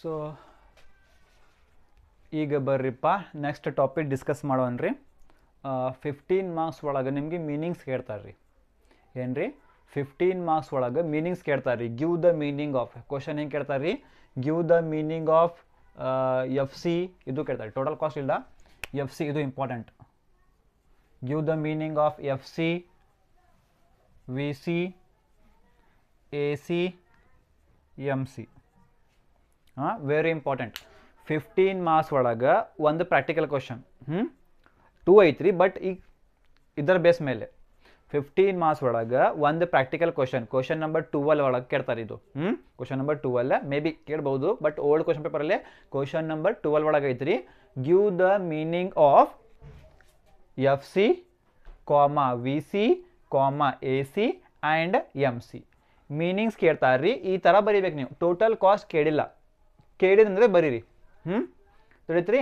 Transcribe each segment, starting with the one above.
So ಈಗ ಬರ್ರಿಪ್ಪ next topic discuss ಮಾಡೋನ್ರಿ. 15 marks ಒಳಗೆ ನಿಮಗೆ ಮೀನಿಂಗ್ಸ್ ಕೇಳ್ತಾರೆ ರೀ. ಏನು ರೀ 15 ಮಾರ್ಕ್ಸ್ ಒಳಗೆ ಮೀನಿಂಗ್ಸ್ ಕೇಳ್ತಾರೆ ರೀ. Give the meaning of question ಹೆಂಗೆ ಕೇಳ್ತಾರೆ ರೀ, give the meaning of F C ಇದು ಕೇಳ್ತಾರೆ. ಟೋಟಲ್ ಕಾಸ್ಟ್ ಇಲ್ಲ, ಎಫ್ ಸಿ ಇದು important. Give the meaning of F C, V C, A C, M C. ಹಾಂ, ವೆರಿ ಇಂಪಾರ್ಟೆಂಟ್. 15 ಮಾರ್ಕ್ಸ್ ಒಳಗೆ ಒಂದು ಪ್ರಾಕ್ಟಿಕಲ್ ಕ್ವಶನ್ 2 ಐತ್ರಿ, ಬಟ್ ಈಗ ಇದರ ಬೇಸ್ ಮೇಲೆ 15 ಮಾರ್ಕ್ಸ್ ಒಳಗೆ ಒಂದು ಪ್ರಾಕ್ಟಿಕಲ್ ಕ್ವಶನ್ ನಂಬರ್ 12 ಒಳಗೆ ಕೇಳ್ತಾರೆ. ಇದು ಕ್ವಶನ್ ನಂಬರ್ 12 ಮೇ ಬಿ ಕೇಳ್ಬೋದು, ಬಟ್ ಓಲ್ಡ್ ಕ್ವಶನ್ ಪೇಪರಲ್ಲೇ ಕ್ವಶನ್ ನಂಬರ್ 12 ಒಳಗೆ ಐತ್ರಿ. Give the meaning of F C, comma V C, comma A C and M C. Meanings ಕೇಳ್ತಾರೆ ರೀ. ಈ ಥರ ಬರೀಬೇಕು ನೀವು. ಟೋಟಲ್ ಕಾಸ್ಟ್ ಕೇಳಿಲ್ಲ, ಕೇಳಿದಂದರೆ ಬರೀರಿ. ತಿಳಿತ್ರಿ.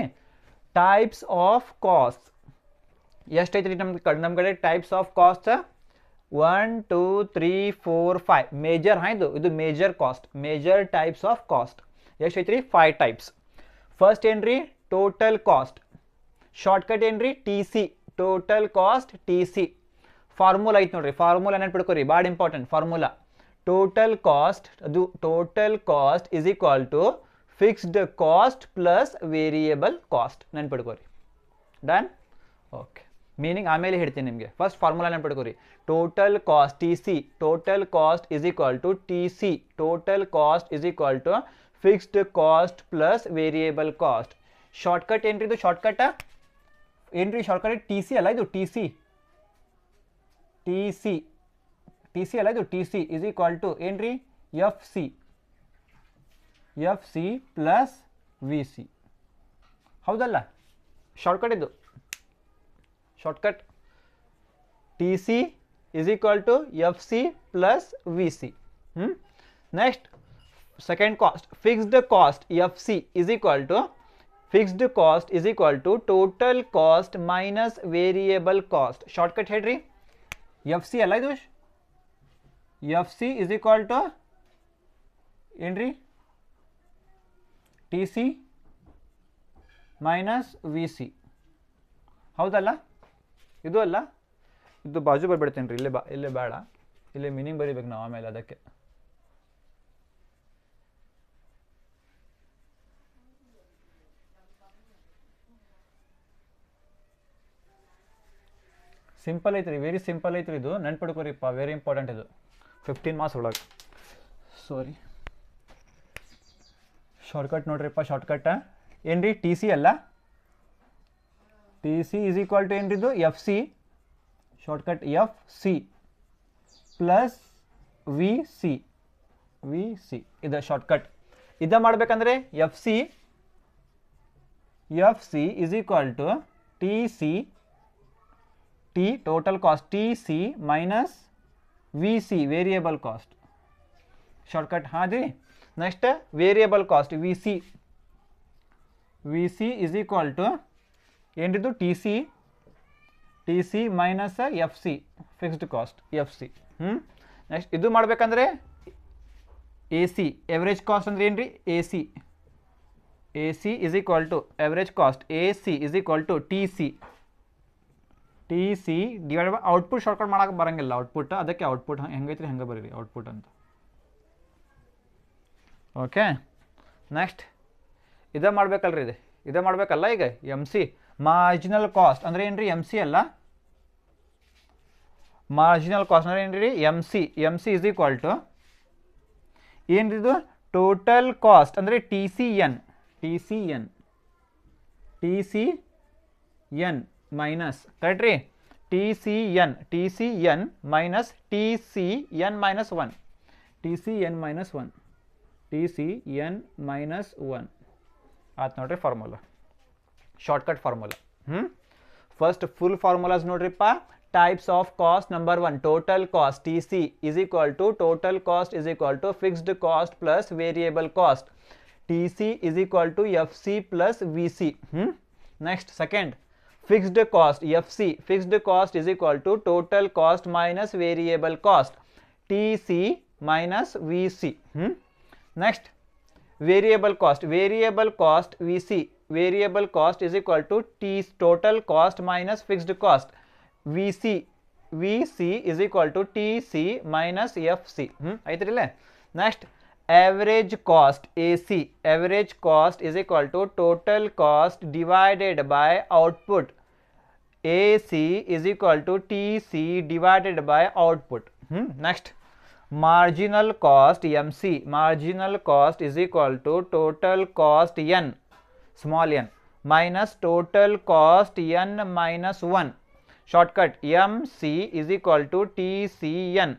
ಟೈಪ್ಸ್ ಆಫ್ ಕಾಸ್ಟ್ ಎಷ್ಟೈತ್ರಿ ನಮ್ಮ ಕಡೆ ಟೈಪ್ಸ್ ಆಫ್ ಕಾಸ್ಟ್? 1 2 3 4 5 ಮೇಜರ್. ಹಾಂ, ಇದು major cost, major types of cost ಎಷ್ಟೈತ್ರಿ? 5 ಟೈಪ್ಸ್. ಫಸ್ಟ್ ಏನ್ರಿ ಟೋಟಲ್ ಕಾಸ್ಟ್. ಶಾರ್ಟ್ಕಟ್ ಏನ್ರಿ T C, total cost T C. Formula ಐತೆ ನೋಡ್ರಿ, ಫಾರ್ಮುಲಾ ನೆನ್ಪಿಡ್ಕೊರಿ, ಭಾಳ ಇಂಪಾರ್ಟೆಂಟ್ ಫಾರ್ಮುಲಾ. ಟೋಟಲ್ ಕಾಸ್ಟ್, ಅದು total cost is equal to fixed cost plus variable cost. ನೆನ್ಪಿಡ್ಕೊರಿ. Done? Okay. Meaning ಆಮೇಲೆ ಹೇಳ್ತೀನಿ ನಿಮಗೆ. ಫಸ್ಟ್ ಫಾರ್ಮುಲಾ ನೆನ್ಪಿಡ್ಕೊರಿ. Total cost T C, total cost is equal to T C, total cost is equal to fixed cost plus variable cost. Shortcut ಏನ್ರಿ ಇದು? Shortcut ಏನ್ರಿ? Shortcut T C ಅಲ್ಲ, ಇದು T C, T C, T C ಅಲ್ಲ, ಇದು T C is equal to ಏನ್ರಿ? F C, F C plus V C. ಹೌದಲ್ಲ? Shortcut ಇದು. Shortcut T C is equal to F C plus V C. Next second cost, fixed cost F C is equal to fixed cost is equal to total cost minus variable cost. Shortcut ಹೇಳ್ರಿ. F C ಅಲ್ಲ ಇದು, F C is equal to ಏನ್ರಿ? T C minus V C. ಹೌದಲ್ಲ? ಇದು ಅಲ್ಲ, ಇದು ಬಾಜು ಬರ್ಬಿಡ್ತೇನೆ ರೀ. ಇಲ್ಲೇ ಬೇಡ, ಇಲ್ಲೇ ಮೀನಿಂಗ್ ಬರೀಬೇಕು ನಾವು ಆಮೇಲೆ. ಅದಕ್ಕೆ ಸಿಂಪಲ್ ಐತ್ರಿ, ವೆರಿ ಸಿಂಪಲ್ ಐತ್ರಿ ಇದು. ನೆನ್ಪಿಡ್ಕೊರಿಪ್ಪ, ವೆರಿ ಇಂಪಾರ್ಟೆಂಟ್ ಇದು 15 ಮಾರ್ಕ್ಸ್ ಒಳಗೆ. ಸಾರಿ, ಶಾರ್ಟ್ಕಟ್ ನೋಡ್ರಿಪ್ಪ. ಶಾರ್ಟ್ಕಟ್ ಏನ್ರಿ? ಟಿ ಸಿ ಅಲ್ಲ, T C is equal to ಏನ್ರಿ ಇದು? F C. Shortcut F C plus V C, V C ಇದು ಶಾರ್ಟ್ಕಟ್. ಇದ ಮಾಡ್ಬೇಕಂದ್ರೆ F C, F C is equal to T C, T total cost T C minus V C variable cost. Shortcut ಹಾಂ ರೀ. Next variable cost V C, V C is equal to ಏನಿದು? T C, T C minus F C fixed cost F C. Next ಇದು ಮಾಡ್ಬೇಕಂದ್ರೆ A C, average cost ಅಂದ್ರೆ ಏನ್ರಿ? A C, A C is equal to average cost A C is equal to T C, T C divide by output. Shortcut ಮಾಡೋಕೆ ಬರಂಗಿಲ್ಲ output, ಅದಕ್ಕೆ output ಹೆಂಗೈತ್ರಿ ಹಂಗೆ ಬರೀರಿ output ಅಂತ. ಓಕೆ. ನೆಕ್ಸ್ಟ್ ಇದೇ ಮಾಡ್ಬೇಕಲ್ರಿ, ಇದೇ ಮಾಡ್ಬೇಕಲ್ಲ. ಈಗ ಎಮ್ ಸಿ ಮಾರ್ಜಿನಲ್ ಕಾಸ್ಟ್ ಅಂದ್ರೆ ಏನ್ರಿ? ಎಮ್ ಸಿ ಅಲ್ಲ, ಮಾರ್ಜಿನಲ್ ಕಾಸ್ಟ್ ಅಂದ್ರೆ ಏನ್ರಿ? M C. M C is equal to ಏನ್ರಿದು? ಟೋಟಲ್ ಕಾಸ್ಟ್ ಅಂದರೆ T C N, T C N, T C N minus correct ರೀ? T C N, T C N minus T C N minus 1, T C N minus 1, T C N minus 1 ಆಯ್ತು ನೋಡ್ರಿ formula. Shortcut formula. First full formulas ನೋಡ್ರಿಪ್ಪ. Types of cost number 1 total cost T C is equal to total cost is equal to fixed cost plus variable cost. T C is equal to F C plus V C. Next second fixed cost F C, fixed cost is equal to total cost minus variable cost T C minus VC. Next variable cost V C, variable cost is equal to T total cost minus fixed cost. V C is equal to T C minus F C. ಆಯ್ತಿರಲ್ಲ. Next average cost AC, average cost is equal to total cost divided by output. AC is equal to TC divided by output. Next, marginal cost MC, marginal cost is equal to total cost N, small n, minus total cost N minus 1. Shortcut, MC is equal to TCN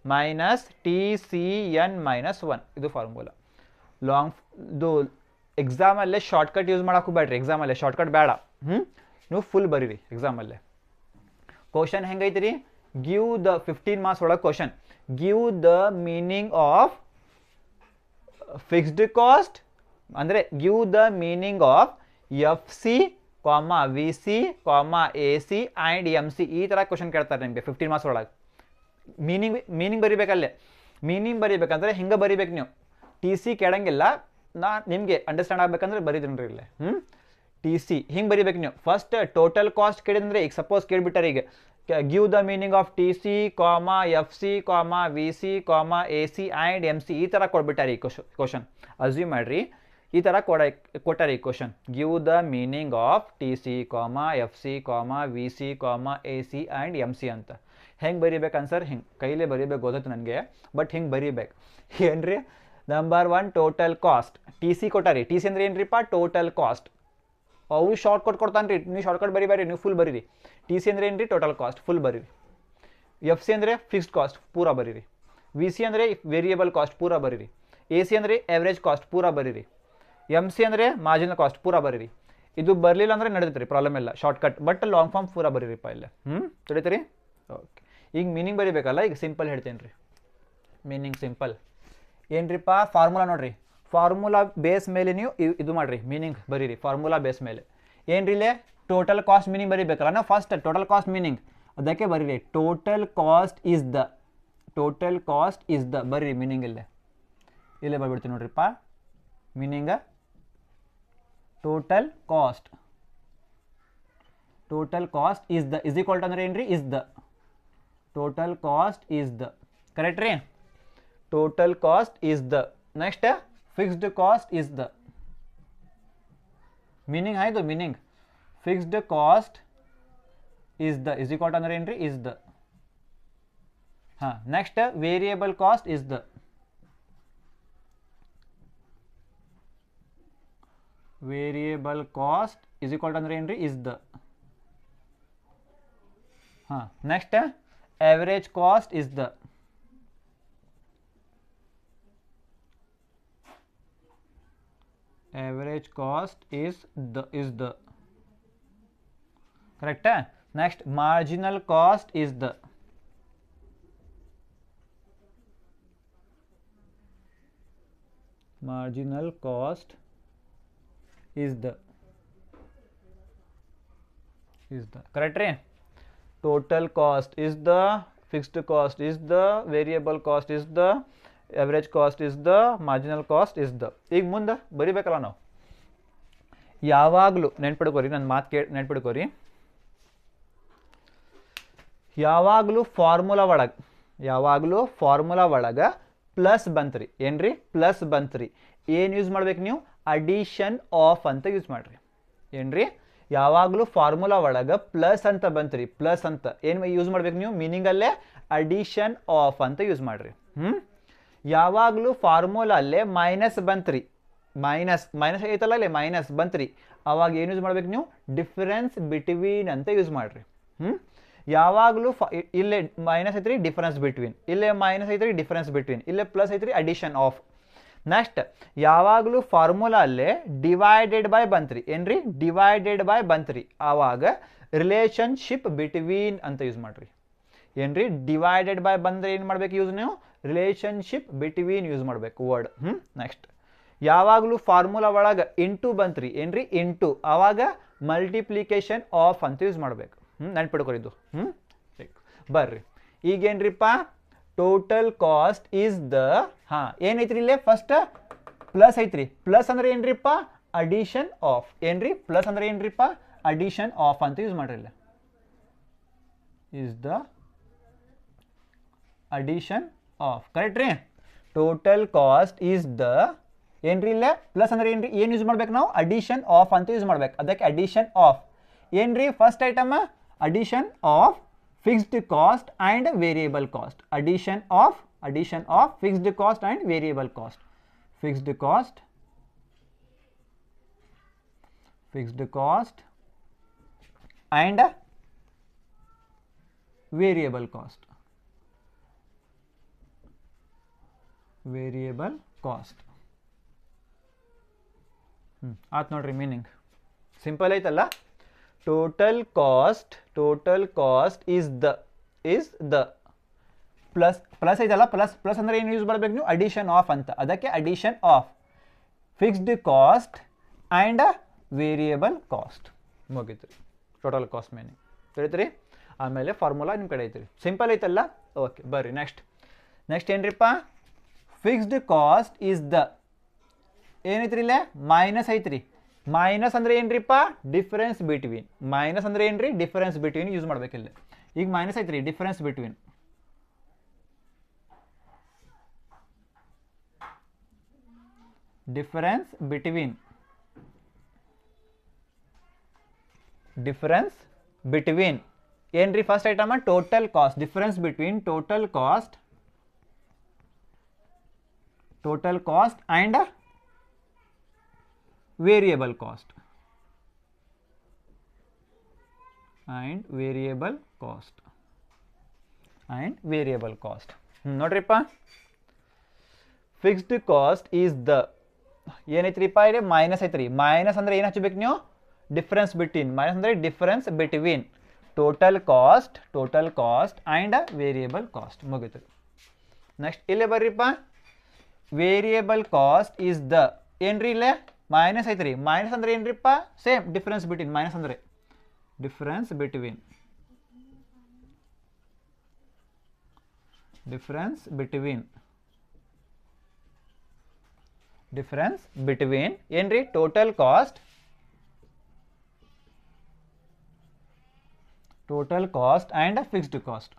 minus T C N minus 1. ಇದು formula. ಇದು ಎಕ್ಸಾಮಲ್ಲೇ shortcut use ಮಾಡೋಕ್ಕೂ ಬೇಡ್ರಿ. ಎಕ್ಸಾಮಲ್ಲೇ shortcut ಬೇಡ. ನೀವು full ಬರೀರಿ ಎಕ್ಸಾಮಲ್ಲೇ. Question ಹೆಂಗೈತಿ ರೀ? Give the 15 marks ಒಳಗೆ question, give the meaning of fixed cost, ಅಂದರೆ give the meaning of F C comma V C comma A C and M C. ಈ ಥರ ಕ್ವಶನ್ ಕೇಳ್ತಾರೆ ನಿಮಗೆ 15 ಮಾರ್ಕ್ಸ್ ಒಳಗೆ. ಮೀನಿಂಗ್ ಬರಿಬೇಕಲ್ಲೇ. ಮೀನಿಂಗ್ ಬರಿಬೇಕಂದ್ರೆ ಹಿಂಗೆ ಬರಿಬೇಕು ನೀವು. ಟಿ ಸಿ ಕೇಳಂಗಿಲ್ಲ, ನಿಮಗೆ ಅಂಡರ್ಸ್ಟ್ಯಾಂಡ್ ಆಗ್ಬೇಕಂದ್ರೆ ಬರೀದ್ರಿ ಇಲ್ಲೇ. ಟಿ ಸಿ ಹಿಂಗೆ ಬರಿಬೇಕು ನೀವು. ಫಸ್ಟ್ ಟೋಟಲ್ ಕಾಸ್ಟ್ ಕೇಳಿದ್ರೆ, ಈಗ ಸಪೋಸ್ ಕೇಳಿಬಿಟ್ಟಾರೆ, ಈಗ give the meaning of T C ಕಾಮ F C comma V C comma A C and M C. ಈ ಥರ ಕೊಡ್ಬಿಟ್ಟಾರೆ ಈ ಕ್ವಶನ್. ಅಸ್ಯೂಮ್ ಮಾಡ್ರಿ ಈ ಥರ ಕೊಟ್ಟಾರೆ ಈ question. Give the meaning of T C ಕಾಮ F C comma V C comma A C and M C ಅಂತ. ಹೆಂಗೆ ಬರೀಬೇಕು ಆನ್ಸರ್? ಹಿಂಗೆ ಕೈಲೇ ಬರೀಬೇಕು, ಗೊತ್ತೈತೆ ನನಗೆ, ಬಟ್ ಹಿಂಗೆ ಬರೀಬೇಕು. ಏನ್ರಿ? Number 1 total cost. T C ಕೊಟ್ಟಾರಿ. ಟಿ ಸಿ ಅಂದ್ರೆ ಏನ್ರಿಪ್ಪ? Total cost. ಅವು ಶಾರ್ಟ್ಕಟ್ ಕೊಡ್ತಾನೆ ರೀ. ನೀವು ಶಾರ್ಟ್ಕಟ್ ಬರೀಬೇರಿ, ನೀವು ಫುಲ್ ಬರೀರಿ. ಟಿ ಸಿ ಅಂದ್ರೆ ಏನ್ರಿ? ಟೋಟಲ್ ಕಾಸ್ಟ್, ಫುಲ್ ಬರೀರಿ. ಎಫ್ ಸಿ ಅಂದರೆ ಫಿಕ್ಸ್ಡ್ ಕಾಸ್ಟ್, ಪೂರಾ ಬರೀರಿ. ವಿ ಸಿ ಅಂದರೆ ವೇರಿಯೇಬಲ್ ಕಾಸ್ಟ್, ಪೂರಾ ಬರೀರಿ. ಎ ಸಿ ಅಂದರೆ ಎವರೇಜ್ ಕಾಸ್ಟ್, ಪೂರಾ ಬರೀರಿ. ಎಮ್ ಸಿ ಅಂದರೆ ಮಾರ್ಜಿನಲ್ ಕಾಸ್ಟ್, ಪೂರಾ ಬರೀರಿ. ಇದು ಬರಲಿಲ್ಲ ಅಂದರೆ ನಡೆದೈತೆ ರೀ, ಪ್ರಾಬ್ಲಮ್ ಇಲ್ಲ, ಶಾರ್ಟ್ಕಟ್. ಬಟ್ ಲಾಂಗ್ ಫಾರ್ಮ್ ಪೂರಾ ಬರೀರಿಪ್ಪ ಇಲ್ಲ. ತಿಳಿತೀರಿ? ಓಕೆ. ಈಗ ಮೀನಿಂಗ್ ಬರೀಬೇಕಲ್ಲ, ಈಗ ಸಿಂಪಲ್ ಹೇಳ್ತೇನೆ ರೀ. ಮೀನಿಂಗ್ ಸಿಂಪಲ್ ಏನ್ರಿಪ್ಪ? ಫಾರ್ಮುಲಾ ನೋಡ್ರಿ. ಫಾರ್ಮುಲಾ ಬೇಸ್ ಮೇಲೆ ನೀವು ಇದು ಮಾಡಿರಿ, ಮೀನಿಂಗ್ ಬರೀರಿ ಫಾರ್ಮುಲಾ ಬೇಸ್ ಮೇಲೆ. ಏನ್ರಿ ಇಲ್ಲೇ ಟೋಟಲ್ ಕಾಸ್ಟ್ ಮೀನಿಂಗ್ ಬರೀಬೇಕಲ್ಲ, ನಾವು ಫಸ್ಟ್ ಟೋಟಲ್ ಕಾಸ್ಟ್ ಮೀನಿಂಗ್ ಅದಕ್ಕೆ ಬರೀರಿ. Total cost is the, total cost is the ಬರೀರಿ ಮೀನಿಂಗ್. ಇಲ್ಲೇ ಬರ್ಬಿಡ್ತೀವಿ ನೋಡ್ರಿಪ್ಪ meaning. Total cost is the is equal to ಅಂದ್ರೆ ಏನ್ರಿ? Is the. Total cost is the, correct ರೀ? Total cost is the. Next fixed cost is the. Meaning ಆಯ್ತು. Meaning fixed cost is the is equal to ಅಂದ್ರೆ ಏನ್ರಿ? Is the. ಹಾಂ. Next variable cost is the. Variable cost is equal to ಅಂದ್ರೆ ಏನ್ರಿ? Is the. ಹಾಂ. Next average cost is the, average cost is the, correct? Next marginal cost is the, marginal cost is the, correct ರೀ? Total cost is the, fixed cost is the, variable cost is the, average cost is the, marginal cost is the. ಈಗ ಮುಂದೆ ಬರಿಬೇಕಲ್ಲ ನಾವು. ಯಾವಾಗಲೂ ನೆನ್ಪಿಡ್ಕೋರಿ, ನನ್ನ ಮಾತು ನೆನ್ಪಿಡ್ಕೋರಿ. ಯಾವಾಗಲೂ formula ಒಳಗೆ plus ಬಂತ್ರಿ. ಏನ್ರಿ? ಪ್ಲಸ್ ಬಂತ್ರಿ. ಏನು ಯೂಸ್ ಮಾಡ್ಬೇಕು ನೀವು? ಅಡಿಷನ್ ಆಫ್ ಅಂತ ಯೂಸ್ ಮಾಡ್ರಿ. ಏನ್ರಿ? ಯಾವಾಗಲೂ ಫಾರ್ಮುಲಾ ಒಳಗೆ ಪ್ಲಸ್ ಅಂತ ಬಂತ್ರಿ. ಪ್ಲಸ್ ಅಂತ ಏನು ಯೂಸ್ ಮಾಡ್ಬೇಕು ನೀವು? ಮೀನಿಂಗಲ್ಲೇ ಅಡಿಷನ್ ಆಫ್ ಅಂತ ಯೂಸ್ ಮಾಡ್ರಿ. ಯಾವಾಗಲೂ ಫಾರ್ಮುಲಾ ಅಲ್ಲೇ ಮೈನಸ್ ಬಂತ್ರಿ. ಮೈನಸ್ ಐತಲ್ಲ ಅಲ್ಲೇ ಮೈನಸ್ ಬಂತ್ರಿ. ಅವಾಗ ಏನು ಯೂಸ್ ಮಾಡ್ಬೇಕು ನೀವು? ಡಿಫರೆನ್ಸ್ ಬಿಟ್ವೀನ್ ಅಂತ ಯೂಸ್ ಮಾಡ್ರಿ. ಯಾವಾಗಲೂ ಇಲ್ಲೇ ಮೈನಸ್ ಐತ್ರಿ, ಡಿಫರೆನ್ಸ್ ಬಿಟ್ವೀನ್. ಇಲ್ಲೇ ಮೈನಸ್ ಐತ್ರಿ, ಡಿಫರೆನ್ಸ್ ಬಿಟ್ವೀನ್. ಇಲ್ಲೇ ಪ್ಲಸ್ ಐತ್ರಿ, ಅಡಿಷನ್ ಆಫ್. ನೆಕ್ಸ್ಟ್ ಯಾವಾಗಲೂ ಫಾರ್ಮುಲಾ ಅಲ್ಲೇ ಡಿವೈಡೆಡ್ ಬೈ ಬಂತ್ರಿ. ಏನ್ರಿ? ಡಿವೈಡೆಡ್ ಬೈ ಬಂತ್ರಿ. ಆವಾಗ ರಿಲೇಷನ್ಶಿಪ್ ಬಿಟ್ವೀನ್ ಅಂತ ಯೂಸ್ ಮಾಡ್ರಿ. ಏನ್ರಿ? ಡಿವೈಡೆಡ್ ಬೈ ಬಂದ್ರೆ ಏನು ಮಾಡ್ಬೇಕು ಯೂಸ್ ನೀವು? ರಿಲೇಷನ್ಶಿಪ್ ಬಿಟ್ವೀನ್ ಯೂಸ್ ಮಾಡಬೇಕು ವರ್ಡ್. ನೆಕ್ಸ್ಟ್ ಯಾವಾಗಲೂ ಫಾರ್ಮುಲಾ ಒಳಗೆ ಇಂಟು ಬಂತ್ರಿ. ಏನ್ರಿ? ಇಂಟು. ಆವಾಗ ಮಲ್ಟಿಪ್ಲಿಕೇಶನ್ ಆಫ್ ಅಂತ ಯೂಸ್ ಮಾಡಬೇಕು. ನೆನ್ಪಿಡ್ಕೊರಿದ್ದು. ಬರ್ರಿ ಈಗೇನ್ರಿಪ್ಪ? ಟೋಟಲ್ ಕಾಸ್ಟ್ ಈಸ್ ದ, ಹಾಂ ಏನೈತ್ರಿ ಇಲ್ಲೇ ಫಸ್ಟ್ ಪ್ಲಸ್ ಐತ್ರಿ, ಪ್ಲಸ್ ಅಂದ್ರೆ ಏನ್ರಿಪ್ಪ ಅಡಿಷನ್ ಆಫ್, ಏನ್ರಿ ಪ್ಲಸ್ ಅಂದ್ರೆ ಏನ್ರಿಪ್ಪ ಅಡಿಷನ್ ಆಫ್ ಅಂತ ಯೂಸ್ ಮಾಡ್ರಿ. ಇಲ್ಲ is the addition of, correct ರೀ. ಟೋಟಲ್ ಕಾಸ್ಟ್ ಈಸ್ ದ ಏನ್ರಿ ಇಲ್ಲ ಪ್ಲಸ್ ಅಂದ್ರೆ ಏನ್ರಿ ಏನು ಯೂಸ್ ಮಾಡ್ಬೇಕು ನಾವು ಅಡಿಷನ್ ಆಫ್ ಅಂತ ಯೂಸ್ ಮಾಡ್ಬೇಕು. ಅದಕ್ಕೆ ಅಡಿಷನ್ ಆಫ್ ಏನ್ರಿ first item addition of fixed cost and variable cost. Addition of fixed cost and variable cost. Fixed cost and variable cost. ಆತ್ ನೋಡ್ರಿ ಮೀನಿಂಗ್ ಸಿಂಪಲ್ ಐತಲ್ಲ. Total cost is the plus ಐತಲ್ಲ, plus ಅಂದ್ರೆ ಏನು use ಮಾಡ್ಬೇಕು ನೀವು addition of ಅಂತ. ಅದಕ್ಕೆ addition of fixed cost and variable cost ಮುಗೀತು ರೀ. ಟೋಟಲ್ ಕಾಸ್ಟ್ ಮೀನಿಂಗ್ ತಿಳಿತ್ರಿ. ಆಮೇಲೆ ಫಾರ್ಮುಲಾ ನಿಮ್ಮ ಕಡೆ ಐತ್ರಿ, ಸಿಂಪಲ್ ಐತಲ್ಲ. ಓಕೆ ಬರ್ರಿ ನೆಕ್ಸ್ಟ್ ಏನ್ರಿಪ್ಪ ಫಿಕ್ಸ್ಡ್ ಕಾಸ್ಟ್ ಈಸ್ ದ ಏನೈತ್ರಿ ಇಲ್ಲೇ ಮೈನಸ್ ಐತ್ರಿ. ಮೈನಸ್ ಅಂದ್ರೆ ಏನ್ರಿಪ್ಪ ಡಿಫರೆನ್ಸ್ ಬಿಟ್ವೀನ್. ಮೈನಸ್ ಅಂದ್ರೆ ಏನ್ರಿ ಡಿಫರೆನ್ಸ್ ಬಿಟ್ವೀನ್ ಯೂಸ್ ಮಾಡ್ಬೇಕಿಲ್ಲ. ಈಗ ಮೈನಸ್ ಐತ್ರಿ ಡಿಫರೆನ್ಸ್ ಬಿಟ್ವೀನ್. ಡಿಫರೆನ್ಸ್ ಬಿಟ್ವೀನ್ ಏನ್ರಿ first item total cost. Difference between total cost and variable cost. ನೋಡ್ರಿಪ್ಪ ಫಿಕ್ಸ್ಡ್ ಕಾಸ್ಟ್ ಈಸ್ ದ ಏನೈತ್ರಿಪ್ಪ ಇದೆ ಮೈನಸ್ ಐತ್ರಿ. ಮೈನಸ್ ಅಂದ್ರೆ ಏನು ಹಚ್ಚಬೇಕು ನೀವು ಡಿಫರೆನ್ಸ್ ಬಿಟ್ವೀನ್. ಮೈನಸ್ ಅಂದ್ರೆ difference between total cost and variable cost ಮುಗೀತು. ನೆಕ್ಸ್ಟ್ ಇಲ್ಲೇ ಬರ್ರಿಪ್ಪ ವೇರಿಯಬಲ್ ಕಾಸ್ಟ್ ಈಸ್ ದ ಏನ್ರಿ ಇಲ್ಲೇ ಮೈನಸ್ ಐತ್ರಿ. ಮೈನಸ್ ಅಂದ್ರೆ ಏನ್ರಿಪ್ಪ ಸೇಮ್ ಡಿಫರೆನ್ಸ್ ಬಿಟ್ವೀನ್. ಮೈನಸ್ ಅಂದ್ರೆ ಡಿಫರೆನ್ಸ್ ಬಿಟ್ವೀನ್ ಏನ್ರಿ total cost and fixed cost.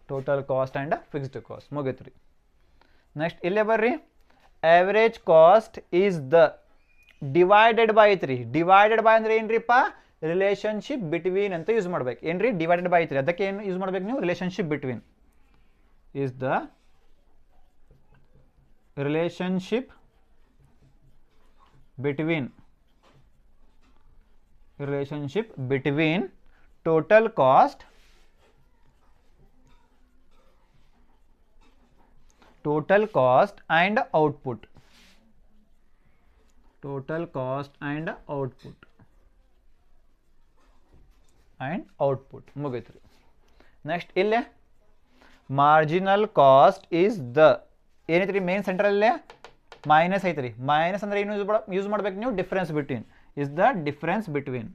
Total cost and fixed cost ಮುಗೀತು ರೀ. ನೆಕ್ಸ್ಟ್ ಇಲ್ಲೇ ಬರ್ರಿ average cost is the divided by ಐತ್ರಿ. ಡಿವೈಡೆಡ್ ಬೈ ಅಂದ್ರೆ ಏನ್ರಿಪ್ಪ ರಿಲೇಶನ್ಶಿಪ್ ಬಿಟ್ವೀನ್ ಅಂತ ಯೂಸ್ ಮಾಡ್ಬೇಕು. ಏನ್ರಿ ಡಿವೈಡೆಡ್ ಬೈ ಐತ್ರಿ, ಅದಕ್ಕೆ ಏನು ಯೂಸ್ ಮಾಡ್ಬೇಕು ನೀವು relationship between. Is the relationship between total cost and output. ಮುಗೀತು ರೀ. ನೆಕ್ಸ್ಟ್ ಇಲ್ಲೇ ಮಾರ್ಜಿನಲ್ ಕಾಸ್ಟ್ ಈಸ್ ದ ಏನೈತ್ರಿ ಮೇನ್ ಸೆಂಟ್ರಲ್ಲೇ ಮೈನಸ್ ಐತ್ರಿ. ಮೈನಸ್ ಅಂದ್ರೆ ಏನು ಯೂಸ್ ಮಾಡ್ಬೇಕು ನೀವು difference between. Is the difference between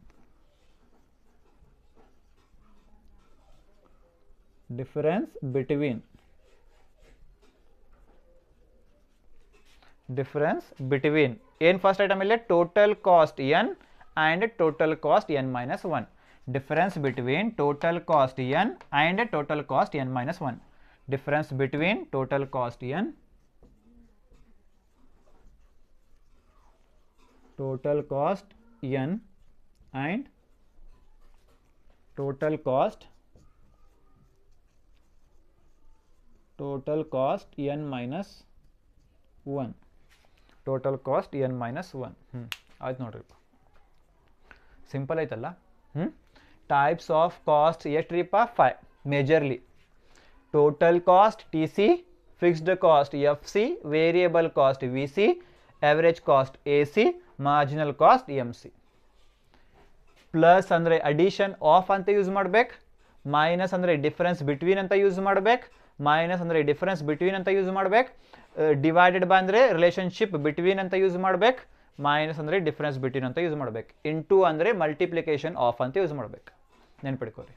ಏನು ಫಸ್ಟ್ ಐಟಮ್ ಇಲ್ಲೇ total cost N and total cost N minus 1. Difference between total cost N and total cost N minus 1. Difference between total cost N and total cost n minus 1. ಆಯ್ತು ನೋಡ್ರಿ simple ಐತಲ್ಲ. Types of cost ಎಷ್ಟ್ರಿಪ್ಪ 5 majorly. Total cost TC, fixed cost FC, variable cost VC, average cost AC, marginal cost MC. Plus ಅಂದರೆ addition of ಅಂತ use ಮಾಡ್ಬೇಕು. Minus ಅಂದರೆ difference between ಅಂತ use ಮಾಡ್ಬೇಕು. ಡಿವೈಡೆಡ್ ಬೈ ಅಂದರೆ ರಿಲೇಶನ್ಶಿಪ್ ಬಿಟ್ವೀನ್ ಅಂತ use ಮಾಡ್ಬೇಕು. ಮೈನಸ್ ಅಂದರೆ ಡಿಫರೆನ್ಸ್ ಬಿಟ್ವೀನ್ ಅಂತ ಯೂಸ್ ಮಾಡ್ಬೇಕು. ಇಂಟು ಅಂದರೆ ಮಲ್ಟಿಪ್ಲಿಕೇಶನ್ ಆಫ್ ಅಂತ ಯೂಸ್ ಮಾಡ್ಬೇಕು. ನೆನ್ಪಿಡ್ಕೋರಿ.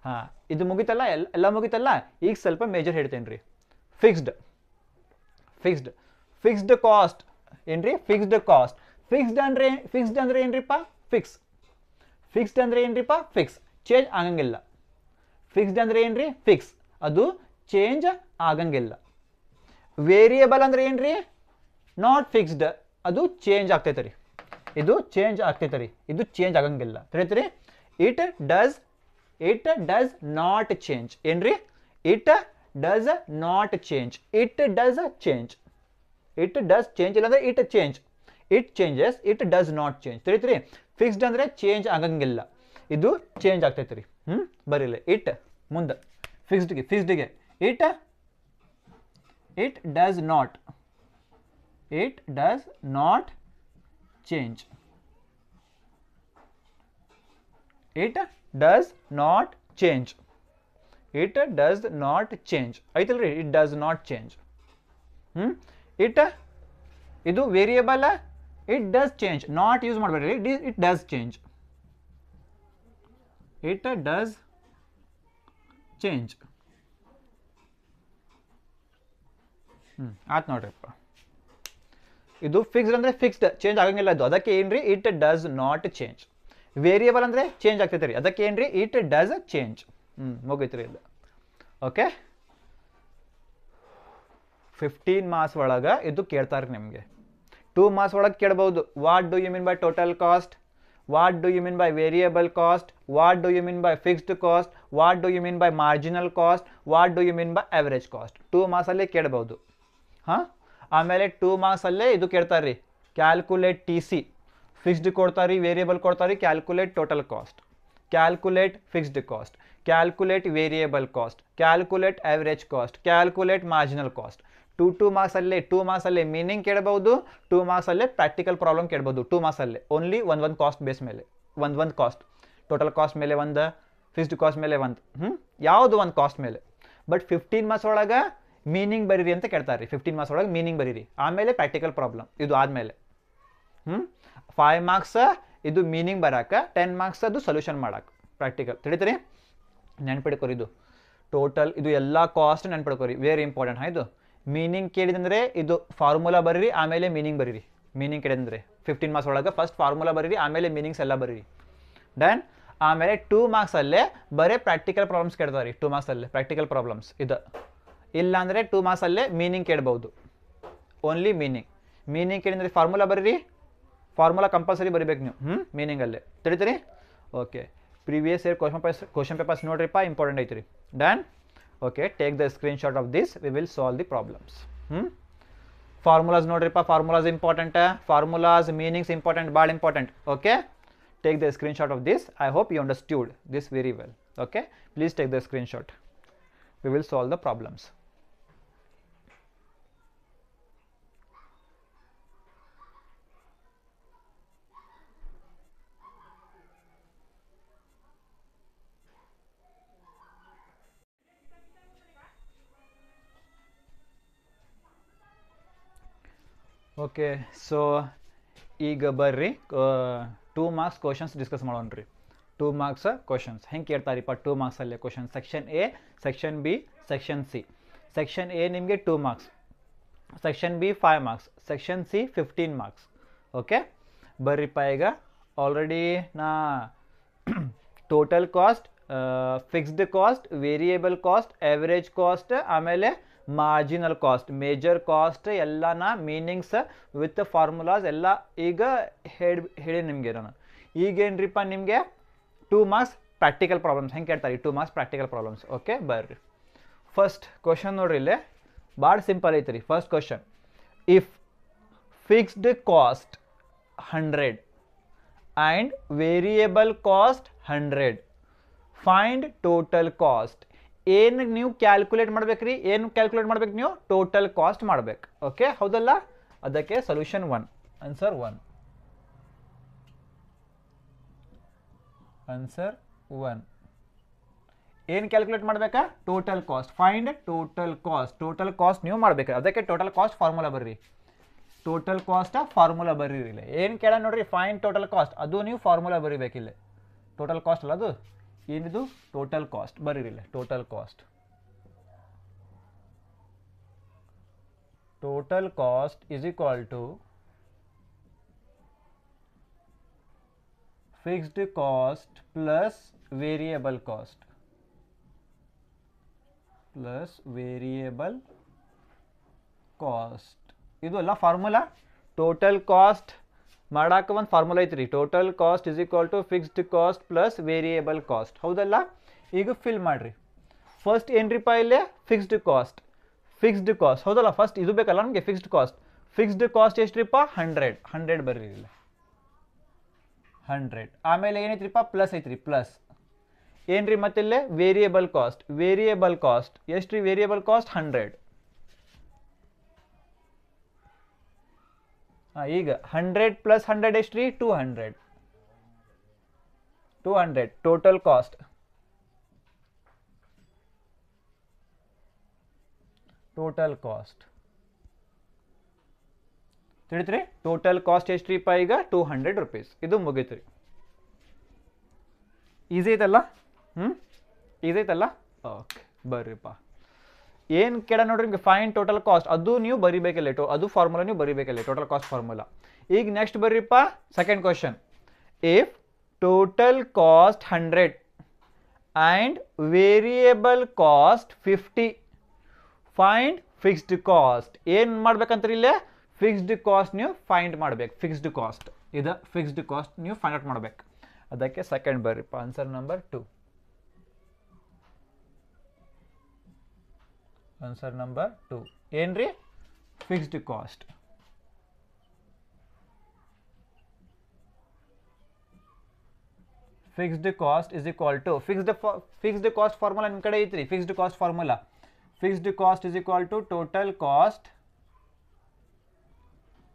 ಹಾಂ, ಇದು ಮುಗಿತಲ್ಲ, ಎಲ್ಲ ಮುಗಿತಲ್ಲ. ಈಗ ಸ್ವಲ್ಪ ಮೇಜರ್ ಹೇಳ್ತೇನೆ ರೀ. ಫಿಕ್ಸ್ಡ್ ಕಾಸ್ಟ್ ಏನ್ರಿ? Fixed cost. ಫಿಕ್ಸ್ಡ್ ಅಂದ್ರೆ ಏನ್ರಿಪ್ಪ? ಫಿಕ್ಸ್ಡ್ ಅಂದ್ರೆ ಏನ್ರಿಪ್ಪ? ಫಿಕ್ಸ್, ಚೇಂಜ್ ಆಗಂಗಿಲ್ಲ. ಫಿಕ್ಸ್ಡ್ ಅಂದ್ರೆ ಏನ್ರಿ? ಫಿಕ್ಸ್, ಅದು ಚೇಂಜ್ ಆಗಂಗಿಲ್ಲ. ವೇರಿಯೇಬಲ್ ಅಂದ್ರೆ ಏನ್ರಿ? ನಾಟ್ ಫಿಕ್ಸ್ಡ್, ಅದು ಚೇಂಜ್ ಆಗ್ತೈತೆ ರೀ. ಇದು ಚೇಂಜ್ ಆಗ್ತೈತೆ ರೀ, ಇದು ಚೇಂಜ್ ಆಗಂಗಿಲ್ಲ. ತಿಳಿತ್ರಿ? It does not change. ಏನ್ರಿ? It does not change. It does change. It does change ಇಲ್ಲಾಂದ್ರೆ it change. It changes, it does not change. ತಿಳಿತ್ರಿ? ಫಿಕ್ಸ್ಡ್ ಅಂದ್ರೆ ಚೇಂಜ್ ಆಗಂಗಿಲ್ಲ, ಇದು ಚೇಂಜ್ ಆಗ್ತೈತೆ ರೀ. ಬರೀಲಿ ಇಟ್ ಮುಂದೆ ಫಿಕ್ಸ್ಡ್ಗೆ it does not change. It does not change. It does not change ಐತಲ್ರಿ? It does not change. ಇದು variable. It does change, not use ಮಾಡಬೇಡ್ರಿ. It does change. It does change. ಆಯ್ತು ನೋಡ್ರಿಪ್ಪ. ಇದು ಫಿಕ್ಸ್ಡ್ ಅಂದ್ರೆ ಫಿಕ್ಸ್ಡ್, ಚೇಂಜ್ ಆಗಂಗಿಲ್ಲ ಅದು. ಅದಕ್ಕೆ ಏನ್ರಿ? It does not change. Variable ಅಂದ್ರೆ ಚೇಂಜ್ ಆಗ್ತೈತೆ ರೀ, ಅದಕ್ಕೆ ಏನ್ರಿ? It does change. ಮುಗೀತು ರೀ ಇದು. ಓಕೆ, 15 ಮಾರ್ಕ್ಸ್ ಒಳಗೆ ಇದು ಕೇಳ್ತಾರೆ ನಿಮಗೆ. 2 ಮಾರ್ಕ್ಸ್ ಒಳಗೆ ಕೇಳ್ಬೋದು. What do you mean by total cost? What do you mean by variable cost? What do you mean by fixed cost? What do you mean by marginal cost? What do you mean by average cost? 2 ಮಾರ್ಕ್ಸಲ್ಲೇ ಕೇಳ್ಬೋದು. ಹಾಂ, ಆಮೇಲೆ 2 ಮಾರ್ಕ್ಸಲ್ಲೇ ಇದು ಕೇಳ್ತಾರೆ ರೀ, calculate T C. Fixed ಕೊಡ್ತಾರೆ, variable ಕೊಡ್ತಾರೆ, calculate total cost, calculate fixed cost, calculate variable cost, calculate average cost, calculate marginal cost. 2 ಮಾರ್ಕ್ಸಲ್ಲೇ ಮೀನಿಂಗ್ ಕೇಳಬಹುದು. 2 ಮಾರ್ಕ್ಸಲ್ಲೇ ಪ್ರಾಕ್ಟಿಕಲ್ ಪ್ರಾಬ್ಲಮ್ ಕೇಳ್ಬೋದು. 2 ಮಾರ್ಕ್ಸಲ್ಲೇ ಓನ್ಲಿ ಒಂದು ಕಾಸ್ಟ್ ಬೇಸ್ ಮೇಲೆ, ಒಂದು ಕಾಸ್ಟ್, ಟೋಟಲ್ ಕಾಸ್ಟ್ ಮೇಲೆ ಒಂದು, ಫಿಕ್ಸ್ಡ್ ಕಾಸ್ಟ್ ಮೇಲೆ ಒಂದು, ಯಾವುದು ಒಂದು ಕಾಸ್ಟ್ ಮೇಲೆ. ಬಟ್ 15 ಮಾರ್ಕ್ಸ್ ಒಳಗೆ ಮೀನಿಂಗ್ ಬರೀರಿ ಅಂತ ಕೇಳ್ತಾರೆ ರೀ. 15 ಮಾರ್ಕ್ಸ್ ಒಳಗೆ ಮೀನಿಂಗ್ ಬರೀರಿ, ಆಮೇಲೆ ಪ್ರಾಕ್ಟಿಕಲ್ ಪ್ರಾಬ್ಲಮ್. ಇದು ಆದಮೇಲೆ 5 ಮಾರ್ಕ್ಸ್ ಇದು ಮೀನಿಂಗ್ ಬರೋಕೆ, 10 ಮಾರ್ಕ್ಸ್ ಅದು ಸೊಲ್ಯೂಷನ್ ಮಾಡೋಕೆ ಪ್ರಾಕ್ಟಿಕಲ್. ತಿಳಿತೀರಿ? ನೆನ್ಪಿಡ್ಕೊರಿ. ಇದು ಟೋಟಲ್, ಇದು ಎಲ್ಲ ಕಾಸ್ಟ್ ನೆನ್ಪಿಡ್ಕೊರಿ, ವೆರಿ ಇಂಪಾರ್ಟೆಂಟ್. ಇದು ಮೀನಿಂಗ್ ಕೇಳಿದಂದರೆ ಇದು ಫಾರ್ಮುಲಾ ಬರೀರಿ, ಆಮೇಲೆ ಮೀನಿಂಗ್ ಬರೀರಿ. ಮೀನಿಂಗ್ ಕೇಳಿದಂದರೆ 15 ಮಾರ್ಕ್ಸ್ ಒಳಗೆ ಫಸ್ಟ್ ಫಾರ್ಮುಲಾ ಬರೀರಿ, ಆಮೇಲೆ ಮೀನಿಂಗ್ಸ್ ಎಲ್ಲ ಬರೀರಿ. ಡನ್. ಆಮೇಲೆ 2 ಮಾರ್ಕ್ಸಲ್ಲೇ ಬರೀ ಪ್ರಾಕ್ಟಿಕಲ್ ಪ್ರಾಬ್ಲಮ್ಸ್ ಕೇಳ್ತಾರೆ. 2 ಮಾರ್ಕ್ಸಲ್ಲೇ ಪ್ರಾಕ್ಟಿಕಲ್ ಪ್ರಾಬ್ಲಮ್ಸ್ ಇದು. ಇಲ್ಲಾಂದರೆ 2 ಮಾರ್ಕ್ಸಲ್ಲೇ ಮೀನಿಂಗ್ ಕೇಳ್ಬೋದು, ಓನ್ಲಿ ಮೀನಿಂಗ್ ಕೇಳಿದ್ರೆ ಫಾರ್ಮುಲಾ ಬರೀರಿ. ಫಾರ್ಮುಲಾ ಕಂಪಲ್ಸರಿ ಬರೀಬೇಕು ನೀವು ಮೀನಿಂಗಲ್ಲೇ. ತಿಳಿತೀರಿ? Okay, previous year question papers ನೋಡ್ರಿಪ್ಪ, ಇಂಪಾರ್ಟೆಂಟ್ ಐತ್ರಿ. Done. Okay, take the screenshot of this, we will solve the problems. Formulas ನೋಡ್ರಿಪ್ಪ, formulas important, formulas meanings important, ಭಾಳ important. Okay, take the screenshot of this. I hope you understood this very well. Okay, please take the screenshot. We will solve the problems. Okay, so ಈಗ ಬರ್ರಿ 2 marks questions discuss ಮಾಡೋಣ್ರಿ. 2 marks questions ಹೆಂಗೆ ಕೇಳ್ತಾರಿಪ್ಪ? 2 ಮಾರ್ಕ್ಸಲ್ಲೇ question, section A, section B, section C. Section A ನಿಮಗೆ 2 marks, section B 5 marks, section C 15 marks. Okay, ಬರ್ರಿಪ್ಪ. ಈಗ already ನಾ total cost, fixed cost, variable cost, average cost, ಆಮೇಲೆ marginal cost, major cost ಎಲ್ಲನ meanings with formulas ಎಲ್ಲ ಈಗ ಹೇಳಿ ನಿಮಗೆ ನಾನು. ಈಗೇನ್ರಿಪ್ಪ ನಿಮಗೆ 2 ಮಾರ್ಕ್ಸ್ ಪ್ರಾಕ್ಟಿಕಲ್ ಪ್ರಾಬ್ಲಮ್ಸ್ ಹೆಂಗೆ ಕೇಳ್ತಾರೆ? 2 ಮಾರ್ಕ್ಸ್ ಪ್ರಾಕ್ಟಿಕಲ್ ಪ್ರಾಬ್ಲಮ್ಸ್. ಓಕೆ, ಬರ್ರಿ. ಫಸ್ಟ್ ಕ್ವಶನ್ ನೋಡ್ರಿ, ಇಲ್ಲೇ ಭಾಳ ಸಿಂಪಲ್ ಐತ್ರಿ. First question, if fixed cost 100 and variable cost 100, find total cost. ಏನು ನೀವು ಕ್ಯಾಲ್ಕುಲೇಟ್ ಮಾಡ್ಬೇಕ್ರಿ? ಏನು ಕ್ಯಾಲ್ಕುಲೇಟ್ ಮಾಡ್ಬೇಕು ನೀವು? ಟೋಟಲ್ ಕಾಸ್ಟ್ ಮಾಡ್ಬೇಕು. ಓಕೆ, ಹೌದಲ್ಲ? ಅದಕ್ಕೆ ಸೊಲ್ಯೂಷನ್ 1, ಆನ್ಸರ್ 1. ಆನ್ಸರ್ 1. ಏನು ಕ್ಯಾಲ್ಕುಲೇಟ್ ಮಾಡಬೇಕಾ? Total cost. Find total cost. Total cost ನೀವು ಮಾಡಬೇಕು, ಅದಕ್ಕೆ ಟೋಟಲ್ ಕಾಸ್ಟ್ ಫಾರ್ಮುಲಾ ಬರ್ರಿ. ಟೋಟಲ್ ಕಾಸ್ಟ್ ಫಾರ್ಮುಲಾ ಬರೀರಿಲ್ಲ. ಏನು ಕೇಳ ನೋಡ್ರಿ, ಫೈಂಡ್ ಟೋಟಲ್ ಕಾಸ್ಟ್, ಅದು ನೀವು ಫಾರ್ಮುಲಾ ಬರೀಬೇಕಿಲ್ಲ. ಟೋಟಲ್ ಕಾಸ್ಟ್ ಅಲ್ಲ ಅದು, ಏನಿದು ಟೋಟಲ್ ಕಾಸ್ಟ್ ಬರೀರಿಲ್ಲ total cost is equal to fixed cost plus variable cost ಇದು ಅಲ್ಲ ಫಾರ್ಮುಲಾ ಟೋಟಲ್ ಕಾಸ್ಟ್ ಮಾಡಾಕ ಒಂದು ಫಾರ್ಮುಲಾ ಐತ್ರಿ total cost is equal to fixed cost plus variable cost ಹೌದಲ್ಲ ಈಗ ಫಿಲ್ ಮಾಡ್ರಿ ಫಸ್ಟ್ ಏನ್ರಿಪ್ಪ ಇಲ್ಲೇ ಫಿಕ್ಸ್ಡ್ ಕಾಸ್ಟ್ ಹೌದಲ್ಲ ಫಸ್ಟ್ ಇದು ಬೇಕಲ್ಲ ನಮಗೆ ಫಿಕ್ಸ್ಡ್ ಕಾಸ್ಟ್ ಎಷ್ಟ್ರಿಪ್ಪ 100 ಬರ್ರಿ ಇಲ್ಲ 100 ಆಮೇಲೆ ಏನೈತ್ರಿಪ್ಪ ಪ್ಲಸ್ ಐತ್ರಿ ಪ್ಲಸ್ ಏನ್ರಿ ಮತ್ತಿಲ್ಲೇ ವೇರಿಯೇಬಲ್ ಕಾಸ್ಟ್ ಎಷ್ಟ್ರಿ ವೇರಿಯೇಬಲ್ ಕಾಸ್ಟ್ 100 ಈಗ 100 ಪ್ಲಸ್ 100 ಎಷ್ಟ್ರಿ 200 ಟೋಟಲ್ ಕಾಸ್ಟ್ ತಿಳಿತ್ರಿ ಟೋಟಲ್ ಕಾಸ್ಟ್ ಎಷ್ಟ್ರಿಪ್ಪ ಈಗ 200 ರೂಪೀಸ್ ಇದು ಮುಗೀತ್ರಿ ಈಸಿ ಐತಲ್ಲ ಓಕೆ ಬರ್ರಿಪ್ಪ ಏನು ಕೇಳ ನೋಡ್ರಿ ನಿಮಗೆ ಫೈನ್ ಟೋಟಲ್ ಕಾಸ್ಟ್ ಅದು ನೀವು ಬರಿಬೇಕಲ್ಲ ಅದು ಫಾರ್ಮುಲಾ ನೀವು ಬರಿಬೇಕಲ್ಲ ಟೋಟಲ್ ಕಾಸ್ಟ್ ಫಾರ್ಮುಲಾ ಈಗ ನೆಕ್ಸ್ಟ್ ಬರ್ರಿಪ್ಪ second question if total cost 100 and variable cost 50 find fixed cost ಏನು ಮಾಡ್ಬೇಕಂತ ಇಲ್ಲೇ ಫಿಕ್ಸ್ಡ್ ಕಾಸ್ಟ್ ನೀವು ಫೈಂಡ್ ಮಾಡ್ಬೇಕು ಫಿಕ್ಸ್ಡ್ ಕಾಸ್ಟ್ ನೀವು ಫೈಂಡ್ ಔಟ್ ಮಾಡ್ಬೇಕು ಅದಕ್ಕೆ ಸೆಕೆಂಡ್ ಬರ್ರಿಪ್ಪ ಆನ್ಸರ್ ನಂಬರ್ 2 ಏನ್ರಿ fixed cost is equal to fixed cost formula ನಿಮ್ಮ ಕಡೆ ಐತ್ರಿ fixed cost formula fixed cost is equal to total cost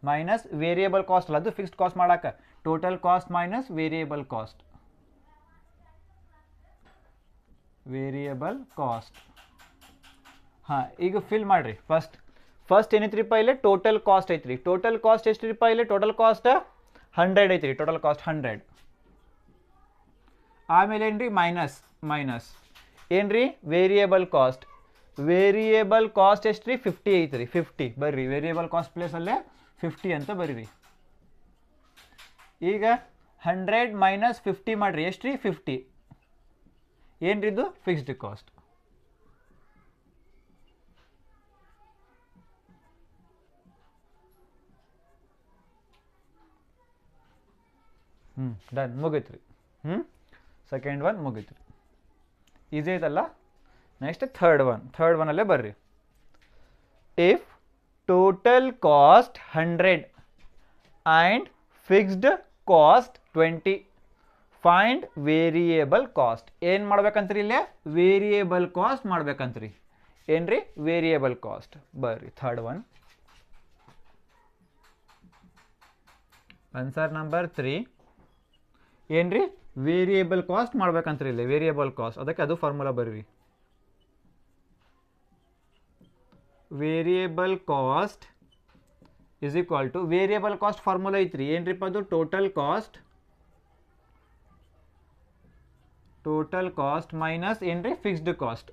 minus variable cost ಅಲ್ಲ ಅದು ಫಿಕ್ಸ್ಡ್ ಕಾಸ್ಟ್ ಮಾಡಾಕ total cost minus variable cost ಹಾಂ ಈಗ ಫಿಲ್ ಮಾಡ್ರಿ ಫಸ್ಟ್ ಏನೈತ್ರಿಪ್ಪ ಇಲ್ಲಿ ಟೋಟಲ್ ಕಾಸ್ಟ್ ಐತ್ರಿ ಟೋಟಲ್ ಕಾಸ್ಟ್ ಎಷ್ಟ್ರಿಪ್ಪ ಇಲ್ಲಿ ಟೋಟಲ್ ಕಾಸ್ಟ್ 100 ಐತ್ರಿ ಟೋಟಲ್ ಕಾಸ್ಟ್ 100 ಆಮೇಲೆ ಏನ್ರಿ ಮೈನಸ್ ಏನ್ರಿ ವೇರಿಯೇಬಲ್ ಕಾಸ್ಟ್ ಎಷ್ಟ್ರಿ 50 ಐತ್ರಿ 50 ಬರ್ರಿ ವೇರಿಯೇಬಲ್ ಕಾಸ್ಟ್ ಪ್ಲೇಸ್ ಅಲ್ಲೇ 50 ಅಂತ ಬರೀರಿ ಈಗ 100 ಮೈನಸ್ 50 ಮಾಡ್ರಿ ಎಷ್ಟ್ರಿ 50 ಏನ್ರಿ ಇದು ಫಿಕ್ಸ್ಡ್ ಕಾಸ್ಟ್ ಡನ್ ಮುಗೀತ್ರಿ ಸೆಕೆಂಡ್ ಒನ್ ಮುಗೀತ್ರಿ ಈಸಿ ಐತಲ್ಲ ನೆಕ್ಸ್ಟ್ ಥರ್ಡ್ ಒನ್ ಅಲ್ಲೇ ಬರ್ರಿ if total cost 100 and fixed cost 20 find variable cost ಏನು ಮಾಡ್ಬೇಕಂತ್ರಿ ಇಲ್ಲೇ ವೇರಿಯೇಬಲ್ ಕಾಸ್ಟ್ ಮಾಡ್ಬೇಕಂತ್ರಿ ಏನ್ರಿ ವೇರಿಯೇಬಲ್ ಕಾಸ್ಟ್ ಬರ್ರಿ ಥರ್ಡ್ ಒನ್ ಆನ್ಸರ್ ನಂಬರ್ 3 ಏನ್ರಿ ವೇರಿಯೇಬಲ್ ಕಾಸ್ಟ್ ಮಾಡ್ಬೇಕಂತ್ರಿ ಇಲ್ಲಿ ವೇರಿಯೇಬಲ್ ಕಾಸ್ಟ್ ಅದಕ್ಕೆ ಅದು ಫಾರ್ಮುಲಾ ಬರ್ರಿ variable cost is equal to variable cost formula ಐತ್ರಿ ಏನ್ರಿಪ್ಪ ಅದು ಟೋಟಲ್ ಕಾಸ್ಟ್ ಮೈನಸ್ ಏನ್ರಿ fixed cost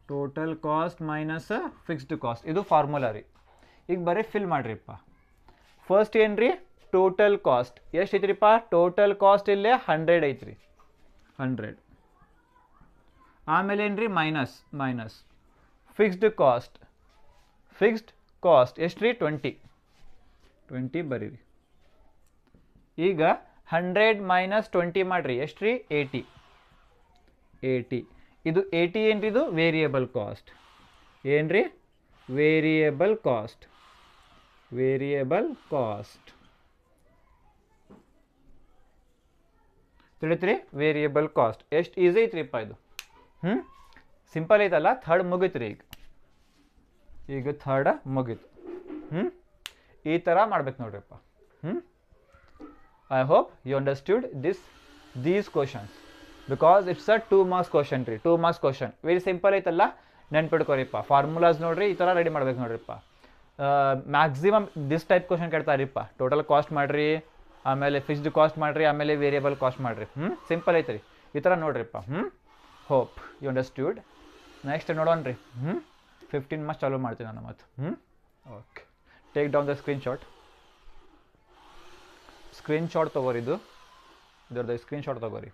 total cost minus fixed cost ಇದು ಫಾರ್ಮುಲಾ ರೀ ಈಗ ಬರೀ ಫಿಲ್ ಮಾಡ್ರಿಪ್ಪ ಫಸ್ಟ್ ಏನ್ರಿ ಟೋಟಲ್ ಕಾಸ್ಟ್ ಎಷ್ಟು ಐತ್ರಿಪ್ಪ ಟೋಟಲ್ ಕಾಸ್ಟ್ ಇಲ್ಲೇ 100 ಐತ್ರಿ 100 ಆಮೇಲೆ ಏನ್ರಿ ಮೈನಸ್ ಫಿಕ್ಸ್ಡ್ ಕಾಸ್ಟ್ ಎಷ್ಟ್ರಿ 20 ಬರೀರಿ ಈಗ 100 ಮೈನಸ್ 20 ಮಾಡ್ರಿ ಎಷ್ಟ್ರಿ 80 ಇದು 80 ಏನ್ರಿ ಇದು ವೇರಿಯೇಬಲ್ ಕಾಸ್ಟ್ ಏನ್ರಿ ವೇರಿಯೇಬಲ್ ಕಾಸ್ಟ್ ತಿಳಿತ್ರಿ ವೇರಿಯೇಬಲ್ ಕಾಸ್ಟ್ ಎಷ್ಟು ಈಸಿ ಐತ್ರಿಪ್ಪ ಇದು ಸಿಂಪಲ್ ಐತಲ್ಲ ಥರ್ಡ್ ಮುಗೀತ್ರಿ ಈಗ ಥರ್ಡ್ ಮುಗೀತು ಈ ಥರ ಮಾಡ್ಬೇಕು ನೋಡ್ರಿಪ್ಪ I hope you understood these questions because it's a 2 marks question ರೀ 2 ಮಾರ್ಕ್ಸ್ ಕ್ವಶನ್ ವೆರಿ ಸಿಂಪಲ್ ಐತಲ್ಲ ನೆನ್ಪಿಡ್ಕೊರಿಪ್ಪ ಫಾರ್ಮುಲಾಸ್ ನೋಡ್ರಿ ಈ ಥರ ರೆಡಿ ಮಾಡ್ಬೇಕು ನೋಡ್ರಿಪ್ಪ ಮ್ಯಾಕ್ಸಿಮಮ್ ದಿಸ್ ಟೈಪ್ ಕ್ವಶನ್ ಕೇಳ್ತಾರಿಪ್ಪ ಟೋಟಲ್ ಕಾಸ್ಟ್ ಮಾಡ್ರಿ ಆಮೇಲೆ ಫಿಕ್ಸ್ಡ್ ಕಾಸ್ಟ್ ಮಾಡಿರಿ, ಆಮೇಲೆ ವೇರಿಯಬಲ್ ಕಾಸ್ಟ್ ಮಾಡಿರಿ. ಸಿಂಪಲ್ ಐತೆ ರೀ. ಈ ಥರ ನೋಡ್ರಿಪ್ಪ. Hope you understood. ನೆಕ್ಸ್ಟ್ ನೋಡೋಣ ರೀ. 15 ಮಾರ್ಕ್ಸ್ ಚಾಲೂ ಮಾಡ್ತೀನಿ ನಾನು ಮತ್ತು. Okay, take down the screenshot ತೊಗೋರಿ. ಇದರದ್ದು ಸ್ಕ್ರೀನ್ಶಾಟ್ ತೊಗೋರಿ.